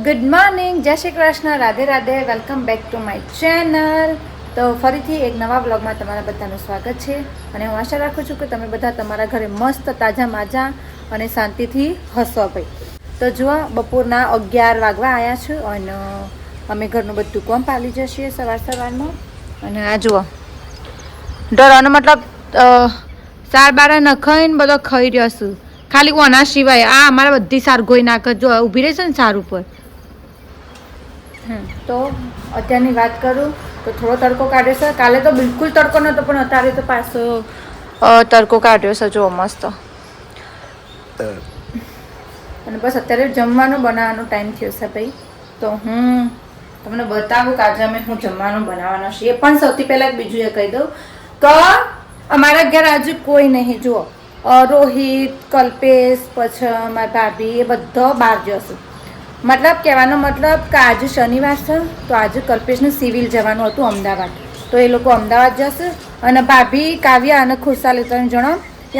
Good morning, જય Shri Krishna, Radhe Radhe, welcome back to my channel. તો ફરીથી એક નવા બ્લોગમાં તમારા બધાનું સ્વાગત છે અને હું આશા રાખું છું કે તમે બધા તમારા ઘરે મસ્ત તાજા માજા અને શાંતિથી હસો ભાઈ. તો જુઓ, બપોરના 11 વાગવા આવ્યા છે અને અમે ઘરનું બધું કામ પાલી જઈએ સવારમાં. અને આ જુઓ, ડરવાનો મતલબ સાર બારા નખાઈને બધો ખાઈ રહ્યો છું, ખાલી કોના સિવાય. આ અમારે બધી સાર ગોઈ નાખે, જો ઊભી રહી છે ને સાર ઉપર. તો અત્યારની વાત કરું તો થોડો તડકો કાઢ્યો છે. કાલે તો બિલકુલ તડકો નહોતો, પણ અત્યારે તો પાછો તડકો કાઢ્યો છે, જો મસ્ત. અને બસ અત્યારે જમવાનું બનાવવાનો ટાઈમ થયો છે ભાઈ. તો હું તમને બતાવું કે આજે અમે હું જમવાનું બનાવવાનું છે. એ પણ સૌથી પહેલાં બીજું એ કહી દઉં કે અમારા ઘર આજે કોઈ નહીં. જુઓ, રોહિત, કલ્પેશ, પછી મારી ભાભી, એ બધો બહાર જશે. મતલબ કહેવાનો મતલબ કે આજે શનિવાર છે, તો આજે કલ્પેશને સિવિલ જવાનું હતું અમદાવાદ, તો એ લોકો અમદાવાદ જશે. અને ભાભી, કાવ્યા અને ખુશાલી 3 જણો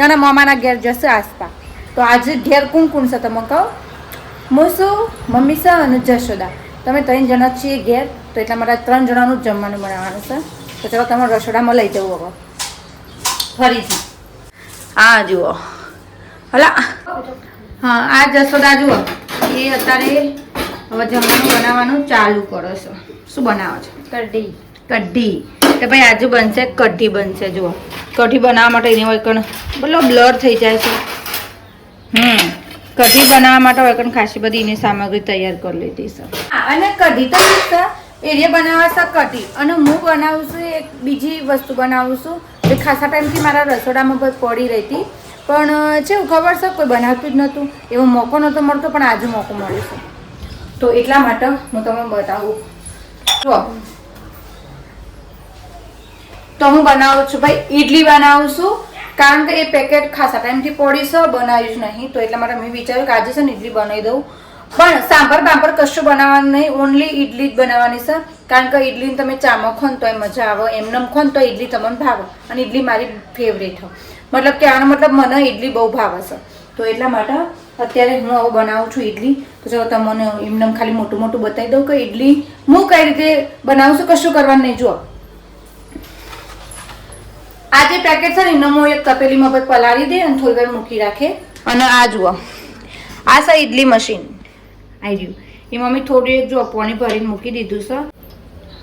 એના મામાના ઘેર જશે આસપા. તો આજે ઘેર કોણ કોણ છે તમે કહો? મોસુ, મમ્મી છે અને જશોદા. તમે 3 જણા છીએ ઘેર, તો એટલા માટે 3 જણાનું જ જમવાનું બનાવવાનું છે. તો ચાલો તમે રસોડામાં લઈ જવું હવે ફરીથી. આ જુઓ, હલા, હા, આ જશોદા જુઓ, એ અત્યારે હવે જમવાનું બનાવવાનું ચાલુ કરો છો. શું બનાવો છો? કઢી. કઢી. તો ભાઈ આજુ બનશે કઢી બનશે. જુઓ, કઢી બનાવવા માટે એની વૈકણ બોલો બ્લર થઈ જાય છે. કઢી બનાવવા માટે વૈકણ ખાસી બધી એની સામગ્રી તૈયાર કરી લીધી છે. અને કઢી તો એરિયા બનાવવા છે કઢી. અને હું બનાવું છું એક બીજી વસ્તુ બનાવું છું, જે ખાસા ટાઈમથી મારા રસોડામાં પડી રહી હતી, પણ છે ખબર છે કોઈ બનાવતું જ નહોતું, એવો મોકો નહોતો મળતો, પણ આજે મોકો મળ્યો છે. તો એટલા માટે હું તમને બતાવું. તો હું બનાવું છું ભાઈ ઈડલી બનાવું છું, કારણ કે એ પેકેટ ખાસા ટાઈમથી પડી છે, બનાવ્યું જ નહીં. તો એટલા માટે મેં વિચાર્યું કે આજે છે ને ઈડલી બનાવી દઉં. પણ સાંભર બાંભર કશું બનાવવાનું નહીં, ઓનલી ઈડલી જ બનાવવાની છે. કારણ કે ઈડલી તમે ચામાં ખો ને તોય મજા આવે, એમને ખો ને તો ઈડલી તમને ભાવે. અને ઈડલી મારી ફેવરેટ હોય, મતલબ કે આનો મતલબ મને ઈડલી બહુ ભાવે છે. તો એટલા માટે અત્યારે હું આવું બનાવું છું ઈડલી. તો ચાલો તમને એમને ખાલી મોટું મોટું બતાવી દઉં કે ઈડલી હું કઈ રીતે બનાવું છું. કશું કરવાનું નહીં. જુઓ, આ જે પેકેટ છે ને એનો હું એક તપેલીમાં પછી પલાળી દે અને થોડી વાર મૂકી રાખે. અને આ જુઓ, આ છે ઈડલી મશીન આવી ગયું. એ મમ્મી થોડી એક જો પાણી ભરીને મૂકી દીધું છે.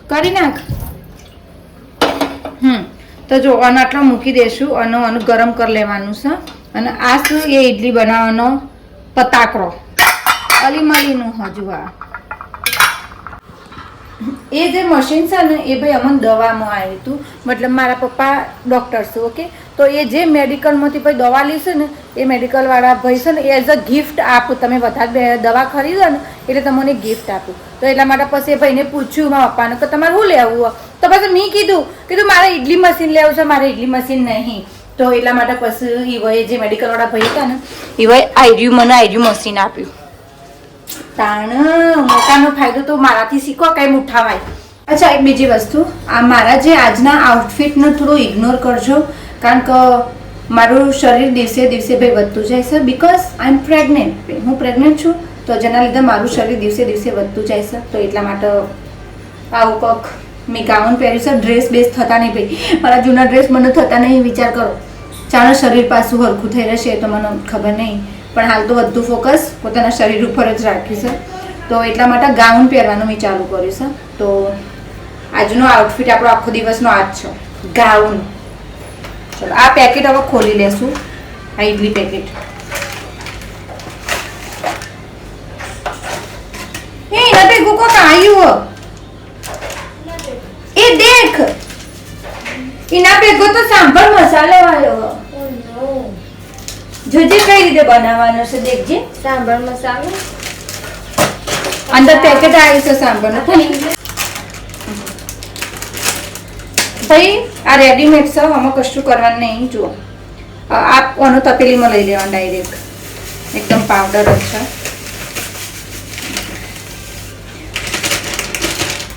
કરી નાખ. તો જો અને આટલો મૂકી દઈશું અને આનું ગરમ કરી લેવાનું છે. અને આ શું, એ ઈડલી બનાવવાનો પતાકરો અલીમલીનું. હજુ આ એ જે મશીન છે ને એ ભાઈ અમને દવામાં આવ્યું હતું. મતલબ મારા પપ્પા ડૉક્ટર છે, ઓકે. તો એ જે મેડિકલમાંથી ભાઈ દવા લેશે ને, એ મેડિકલવાળા ભાઈ છે ને એઝ અ ગિફ્ટ આપું. તમે વધારે દવા ખરીદો ને એટલે તમને ગિફ્ટ આપું. તો એટલા માટે પછી એ ભાઈને પૂછ્યું મારા પપ્પાને કે તમારે શું લેવું હોય. તો પછી મેં કીધું મારે ઈડલી મશીન લેવું છે, મારે ઈડલી મશીન નહીં. તો એટલા માટે પછી ઈવોએ જે મેડિકલવાળા ભાઈ હતા ને ઈવોએ મને આઈર્યું મશીન આપ્યું. તાણ મોટાનો ફાયદો તો મારાથી શીખો, કંઈ ઉઠાવાય. અચ્છા, એક બીજી વસ્તુ, આ મારા જે આજના આઉટફિટને થોડું ઇગ્નોર કરજો, કારણ કે મારું શરીર દિવસે દિવસે ભાઈ વધતું જાય છે. Because I am pregnant. હું પ્રેગ્નેન્ટ છું, તો જેના લીધે મારું શરીર દિવસે દિવસે વધતું જાય છે. તો એટલા માટે આવું કોક મેં ગાઉન પહેર્યું છે. ડ્રેસ બેસ થતા નહીં ભાઈ, મારા જૂના ડ્રેસ મને થતા નહીં. વિચાર કરો, ચાલો શરીર પાછું હરખું થઈ રહેશે તો મને ખબર નહીં, પણ હાલ તો બધું ફોકસ પોતાના શરીર ઉપર જ રાખ્યું છે. તો એટલા માટે ગાઉન પહેરવાનું મેં ચાલુ કર્યું છે. તો આજનો આઉટફિટ આપણો આખો દિવસનો આજ છે, ગાઉન. ચલો આ પેકેટ હવે ખોલી લેશું, આ ઈડલી પેકેટ. એના ભેગું કોક આવ્યું, એ દેખ, એના ભેગો તો સાંભળ મસાલો આવ્યો. જોજે કઈ રીતે બનાવવાનો છે, દેખજે. સાંભર મસાલો અંદર પેકેટ આવ્યું છે સાંભળનું. ભાઈ આ રેડીમેડ છે, આમાં કશું કરવાનું નહીં. જુઓ, આનો તપેલીમાં લઈ લેવાનું ડાયરેક્ટ, એકદમ પાવડર જ છે.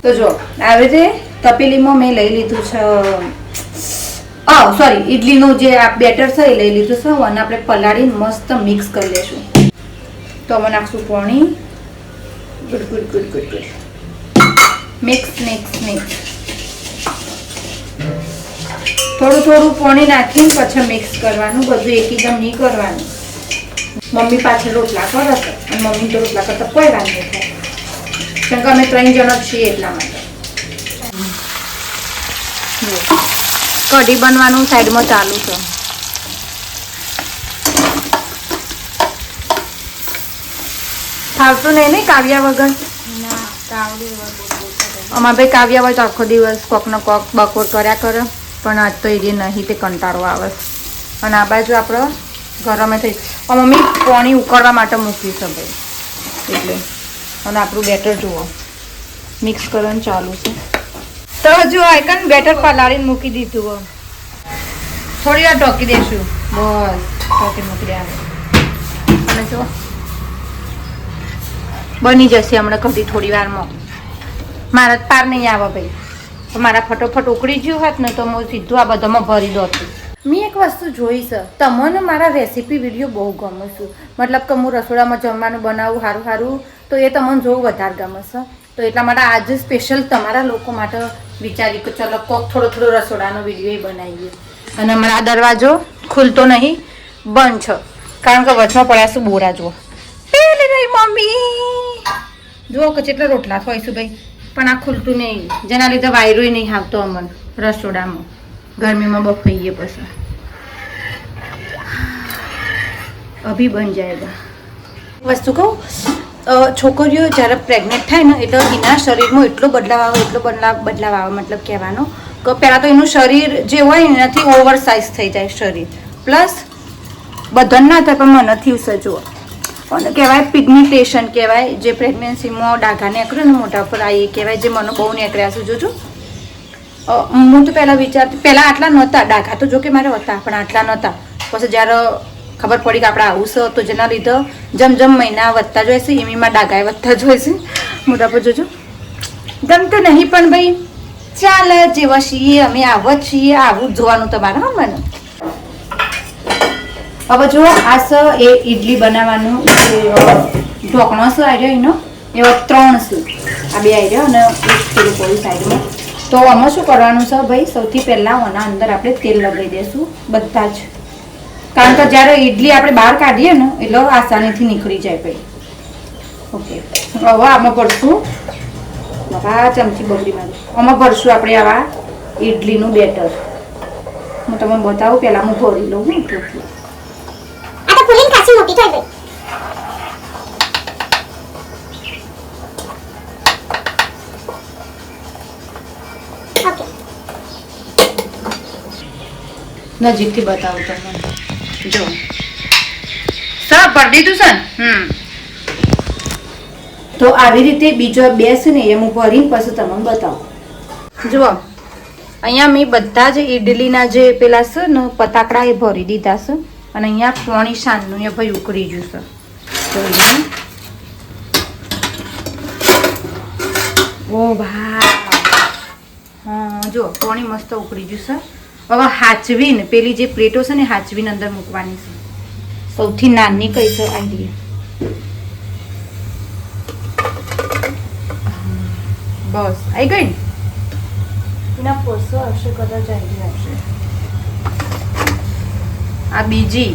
તો જો આવી રીતે તપેલીમાં મેં લઈ લીધું છે, સોરી, ઈડલીનું જે આ બેટર છે એ લઈ લીધું છે. અને આપણે પલાળીને મસ્ત મિક્સ કરી લઈશું. તો અમે નાખશું પાણી. Good good good good good. Mix mix mix. થોડું થોડું પાણી નાખીને પછી મિક્સ કરવાનું, બધું એકદમ નહીં કરવાનું. મમ્મી પાછળ રોટલા કરે છે અને મમ્મી તો રોટલા કરતા કોઈ વાત નહીં થાય, કેમ કે અમે 3 જણ જ છીએ એટલા માટે. કઢી બનવાનું સાઈડમાં ચાલુ છે. ફાવતું નહીં ને કાવ્યા વગર? અમારે ભાઈ કાવ્યા હોય તો આખો દિવસ કોક ને કોક બકોર કર્યા કરે, પણ આજ તો એ નહીં, તે કંટાળો આવે. અને આ બાજુ આપણે ગરમે થઈ મમ્મી પાણી ઉકળવા માટે મૂક્યું છે ભાઈ એટલે. અને આપણું બેટર જુઓ મિક્સ કરવાનું ચાલુ છે. તો જો આઈકન બેટર પલાળીને મૂકી દીધું. થોડી વાર ઢોકી દઈશું, બસ ઢોકી મૂકી દેવાનું. અને જો બની જશે હમણાં કઢી થોડી વારમાં. મારા પાર નહીં આવે ભાઈ, તો મારા ફટોફટ ઉકળી ગયું હોત ને તો હું સીધું આ બધામાં ભરી દઉં. મેં એક વસ્તુ જોઈ છે, તમને મારા રેસીપી વિડીયો બહુ ગમે છે, મતલબ કે હું રસોડામાં જમવાનું બનાવું સારું સારું તો એ તમને જોવું વધારે ગમે છે. તો એટલા માટે આજે સ્પેશિયલ તમારા લોકો માટે વિચાર્યું કે ચલો કોક થોડો થોડો રસોડાનો વિડીયો બનાવીએ. અને અમારા દરવાજો ખુલતો નહીં, બંધ છે, કારણ કે વચમાં પડ્યા છે બોરા. જુઓ પેલી રહી મમ્મી, જુઓ કે કેટલા રોટલા થઈશું ભાઈ, પણ આ ખુલતું નહીં, જેના લીધે વાયરોય નહીં આવતો અમને રસોડામાં. ગરમીમાં બફાઈએ પછી અભી બન જાયગા. વસ્તુ કહું, છોકરીઓ જ્યારે પ્રેગ્નેન્ટ થાય ને એટલે એના શરીરમાં એટલો બદલાવ આવે, એટલો બદલાવ આવે, મતલબ કહેવાનો કે પહેલાં તો એનું શરીર જે હોય ને એનાથી ઓવર સાઇઝ થઈ જાય શરીર, પ્લસ બધાને ના થાય પણ મને થયું છે. જુઓ અને કહેવાય પિગ્મેન્ટેશન કહેવાય, જે પ્રેગ્નન્સીમાં ડાઘા નીકળે ને મોટા પર આ એ કહેવાય, જે મને બહુ નીકળ્યા છે. જોજો હું તો પહેલાં વિચારતી, પહેલાં આટલા નહોતા ડાઘા, તો જો કે મારે હતા પણ આટલા નહોતા. પછી જ્યારે ખબર પડી કે આપણે આવું છે તો જેના લીધે જેમ જેમ મહિના વધતા જોઈએ છે એમીમાં ડાઘાએ વધતા જોઈએ છે. મોટા પર જોજો ગમતું નહીં પણ ભાઈ ચાલે, જેવા છીએ અમે આવા જ છીએ, આવું જ જોવાનું તમારે. હા મને હવે જુઓ આ છે એ ઇડલી બનાવવાનું ઢોકણો છે આઈડિયા એનો, એવા 3 છે આ 2 આઈડિયા અને એક થોડું કોઈ સાઈડમાં. તો આમાં શું કરવાનું છે ભાઈ, સૌથી પહેલાં આના અંદર આપણે તેલ લગાવી દઈશું બધા જ, કારણ કે જ્યારે ઇડલી આપણે બહાર કાઢીએ ને એટલે આસાનીથી નીકળી જાય ભાઈ. ઓકે હવે આમાં ભરશું, બાબા ચમચી બગડી મારું, આમાં ભરશું આપણે આવા ઇડલીનું બેટર. હું તમને બતાવું, પહેલાં હું ભરી લઉં ને એટલું. નજીકથી બતાવું તમને, જો સર ભરી દીધું છે ને. તો આવી રીતે બીજો 2 છે ને એ હું ભરીને પછી તમને બતાવું. જુઓ અહીંયા મેં બધા જ ઇડલીના જે પેલા છે ને પતાકડા એ ભરી દીધા છે, અને અહીંયા પોણી શાનનું એ ભાઈ ઉકળી ગયું છે. ઓ ભાઈ હા જો પોણી મસ્ત ઉકળી ગયું છે. હવે હાચવીને પેલી જે પ્લેટો છે ને હાચવીને અંદર મૂકવાની છે. સૌથી નાની કઈ છે આઈડિયા, બસ આવી ગઈ ને એના પોસો આવશે, કદાચ આઈડિયા આવશે. આ બીજી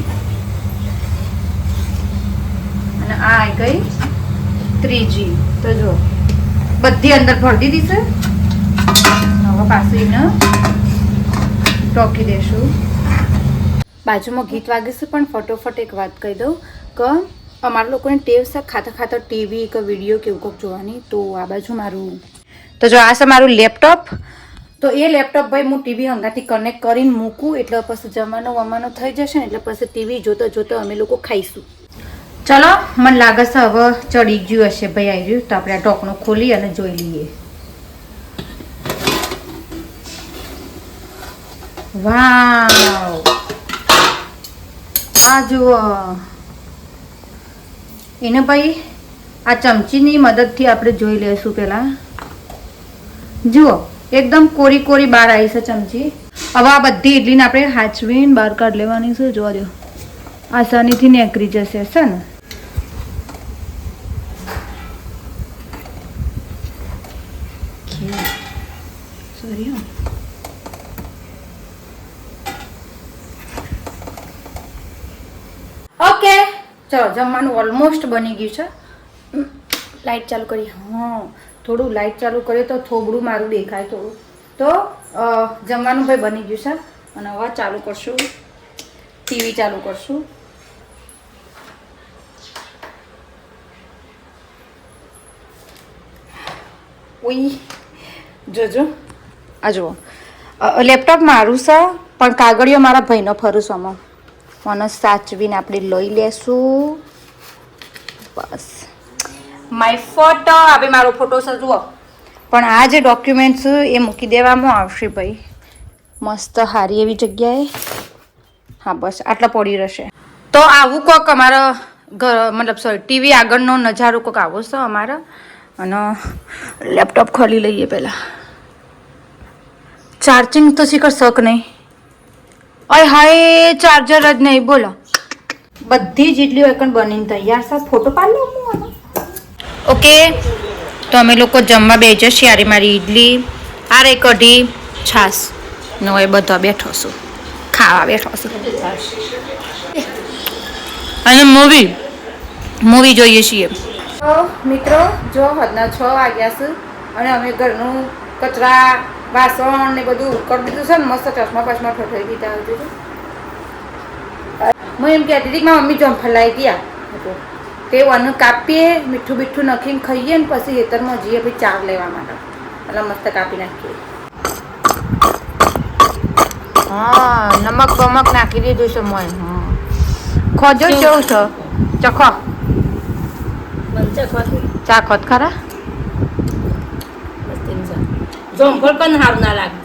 અને આ આવી ગઈ ત્રીજી. તો જો બધી અંદર ભરી દીધી છે. હવે પાછું એને ટોકી દેશું. બાજુમાં ગીત વાગે છે પણ ફટોફટ એક વાત કહી દઉં કે અમારા લોકોને ટેવ છે ખાતા ખાતા ટીવી કે વિડીયો કે એવું કંઈક જોવાની. તો આ બાજુ મારું, તો જો આ છે મારું લેપટોપ. તો એ લેપટોપ ભાઈ હું ટીવી હંગાથી કનેક્ટ કરીને મૂકું એટલે પછી જમવાનો થઈ જશે ને એટલે પછી ટીવી જોતો જોતો અમે લોકો ખાઈશું. ચલો મને લાગે છે હવે ચડી ગયું હશે ભાઈ, આવી રહ્યું. તો આપણે આ ઢોકણું ખોલી અને જોઈ લઈએ. વાવ આ જુઓ, એને ભાઈ આ ચમચીની મદદથી આપણે જોઈ લઈશું. પહેલાં જુઓ એકદમ કોરી કોરી બહાર આવી છે ચમચી. હવે આ બધી ઇડલીને આપણે હાચવીને બહાર કાઢી લેવાની છે. જોવા દો આસાનીથી નીકળી જશે છે ને. સોરી. ઓકે ચલો જમવાનું ઓલમોસ્ટ બની ગયું છે. લાઈટ ચાલુ કરી. હા થોડું લાઈટ ચાલુ કરીએ તો થોડું મારું દેખાય થોડું. તો જમવાનું ભાઈ બની ગયું છે અને હવે ચાલુ કરશું, ટીવી ચાલુ કરશું. ઓઈ જોજો આ જુઓ લેપટોપ મારું છે પણ કાગળિયો મારા ભાઈનો ફરુસોમાં મને સાચવીને આપણે લઈ લેશું. બસ માય ફોટો હવે મારો ફોટો છે જુઓ. પણ આ જે ડોક્યુમેન્ટ્સ એ મૂકી દેવામાં આવશે ભાઈ મસ્ત સારી એવી જગ્યાએ. હા બસ આટલા પડી રહેશે. તો આવું કોક અમારા ઘર મતલબ સોરી ટીવી આગળનો નજારો કોક આવો છે અમારા. અને લેપટોપ ખોલી લઈએ પહેલાં. ચાર્જિંગ તો શીખર શક નહીં. અય હાય ચાર્જર જ નહીં બોલો. બધી જેટલી હોય બનીને તૈયાર છે. ફોટો પાડી લઉં. ઓકે તો અમે લોકો જમવા બેસી જઈએ. યારે મારી ઈડલી આરે કઢી છાશ નો એ બધા બેઠો છું ખાવા બેઠો છું. અને મૂવી જોઈએ છીએ. તો મિત્રો જો હદના 6 વાગ્યા છે અને અમે ઘરનું કચરા વાસણ ને બધું કરી દીધું છે ને મસ્ત ચશ્મા ઠઠોઈ દીધા હતું. હું એમ કહેતી હતી કે મારી મમ્મી જમફળ લાવી ગયા તે વાનું કાપીએ મીઠું બીઠું નાખીને ખાઈએ ને પછી હેતરમાં જઈએ પછી ચાર લેવા માટે એટલે મસ્ત કાપી નાખીએ. હા નમક બમક નાખી દીધું છે મોય. હા ખોજો કેવું છે ચખો ચાખો ખરા જમફળ પણ હાવ ના લાગે.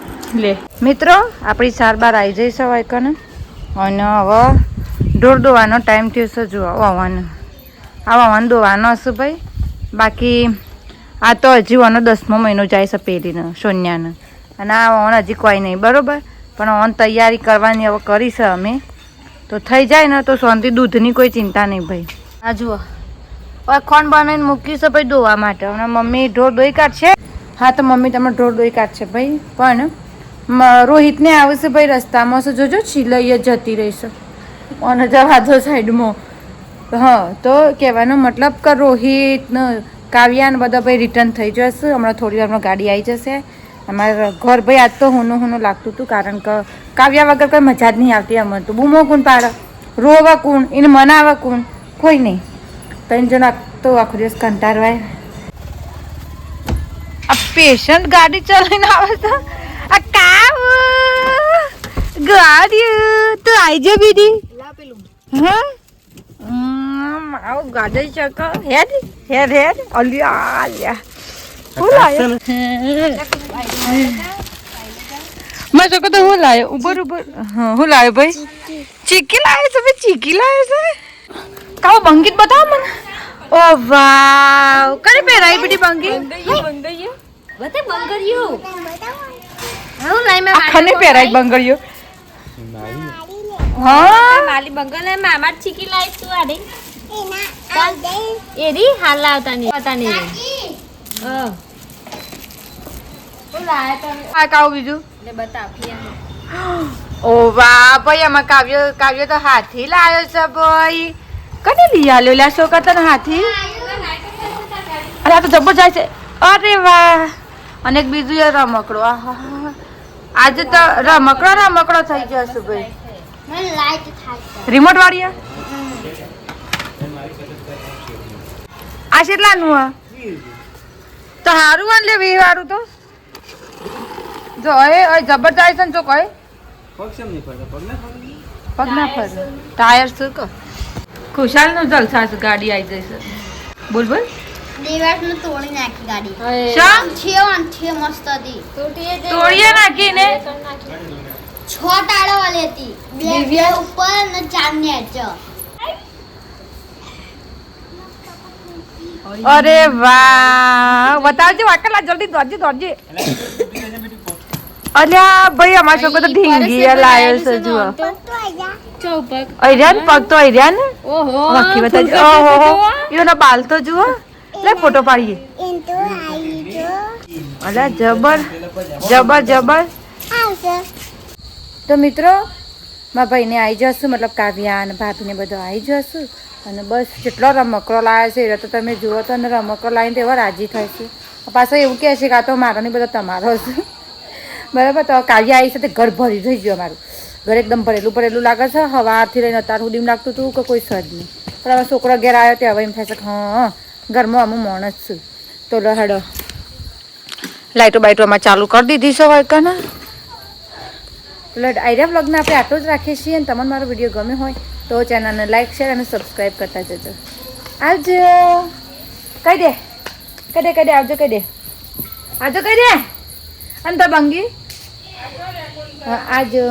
લે મિત્રો આપણી સારબાર આવી જઈ છે વાયકને અને હવે ઢોર દોવાનો ટાઈમ થયો છે. જુઓ વાવાનો આ વાવાનો દોવાનો હશે ભાઈ. બાકી આ તો હજી વાનો 10મો મહિનો જાય છે પેલીનો સોન્યાનો અને આ વાવણ હજી કોઈ નહીં બરાબર. પણ વાવણ તૈયારી કરવાની હવે કરી છે અમે તો થઈ જાય ને તો શાંતિ દૂધની કોઈ ચિંતા નહીં ભાઈ. આ જુઓ ખોણ બનાવીને મૂક્યું છે ભાઈ દોવા માટે. હમણાં મમ્મી ઢોર દોઈ કાઢશે. હા તો મમ્મી તમે ઢોર દોઈ કાઢશે ભાઈ. પણ રોહિતને આવશે ભાઈ રસ્તામાં છે જોજો સિલાઈ જતી રહીશે અને જવા દો સાઈડમાં. હા તો કહેવાનો મતલબ કે રોહિત ને કાવ્યા ને બધા ભાઈ રિટર્ન થઈ જશે. હમણાં થોડી વારમાં ગાડી આવી જશે. અમારા ઘર ભાઈ આજ તો હુનું લાગતું હતું કારણ કે કાવ્યા વગર કોઈ મજા જ નહીં આવતી. અમને તો બૂમો કોણ પાડે રોવા કોણ એને મનાવે કોણ કોઈ નહીં. 3 જણા તો આખો દિવસ કંટાળવાય. આ પેશન્ટ ગાડી ચલાવીને આવે છે. આ કાવ ગાડી તો આવી જાય બીડી. હા આવ ગાડી ચક હેડ હેડ હેડ અલ્યા અલ્યા હું લાયો મેં તો કદો હું લાયો ઉપર હા હું લાયો ભાઈ ચીકી લાયો છે ભાઈ ચીકી લાયો છે. કાવ બંગીત બતાવ મને. ઓ વાવ કરે પહેરાઈ બીડી બંગી બતે બંગરિયો હું લાઈ મે આખને પહેરાઈ બંગડીયો. હા માલી બંગલ મે મામા ચીકી લાઈ તું આડે એરી હાલ લાવતા ની પતા ની હું લાય તમે આ કાવ બીજું ને બતાવ ઓ વાહ ભાઈ આમાં કાવ્ય તો હાથી લાયો છે ભાઈ. કને લઈ આલ્યો લા છોકરા તને હાથી. અરે આ તો જબ્બર જાય છે. અરે વાહ અને એક બીજું એ રમકડો. આજે તો રમકડો થઈ જશે ભાઈ. મને લાઈટ થાય રિમોટ વાળી આ કેટલાનું આ તો હારું વાન લે વી વાળું તો જો એ જબર જાય છે ને જો કઈ પગ ના ફરે ટાયર શું કો ખુશાલ નું જલસા છે. ગાડી આવી જશે બોલ બોલ. દેવાસ નું તોડી નાખી ગાડી. શા છે મસ્ત હતી તોડીએ નાખીને 6 ટાળો વાળી હતી. બે ઉપર અને 4 નીચે. અરે વાહ બતાવજે વાકલા જલ્દી દોડજે. અલ્યા ભાઈ અમારા છોકરો તો ઢીંગી લાયો છે જુઓ. અર્યાન પગ તો અર્યાન ઓહો વખી બતાવજે. ઓહો એનો બાલ તો જુઓ લે ફોટો પાડીએ અલા જબર જબર જબર તો મિત્રો મારા ભાઈને આવી જશું મતલબ કાવ્યા અને ભાભીને બધો આવી જશું અને બસ જેટલો રમકડો લાવ્યો છે એ તો તમે જુઓ તો અને રમકડો લાવીને તો એવા રાજી થાય છે પાછો એવું કહે છે કે આ તો મારો નહીં બધો તમારો છે બરાબર તો કાવ્યા આવી સાથે ઘર ભરી થઈ ગયું અમારું ઘર એકદમ ભરેલું ભરેલું લાગે છે સવારથી લઈને અત્યાર સુધી લાગતું હતું કે કોઈ સજ નહીં પણ હવે છોકરો ઘેર આવ્યો તે હવે એમ થાય છે કે હા ઘરમાં અમુક માણસ છું તો લહડો લાઇટો બાઇટો આમાં ચાલુ કરી દીધી છે હોય કે ના આઈડિયા બ્લોગને આપણે આટલું જ રાખીએ છીએ અને તમને મારો વિડીયો ગમે હોય તો ચેનલને લાઈક શેર અને સબસ્ક્રાઈબ કરતા જજો આવજો કહી દે આવજો કહી દે આવજો કહી દે અને તો બંગી હા આવજો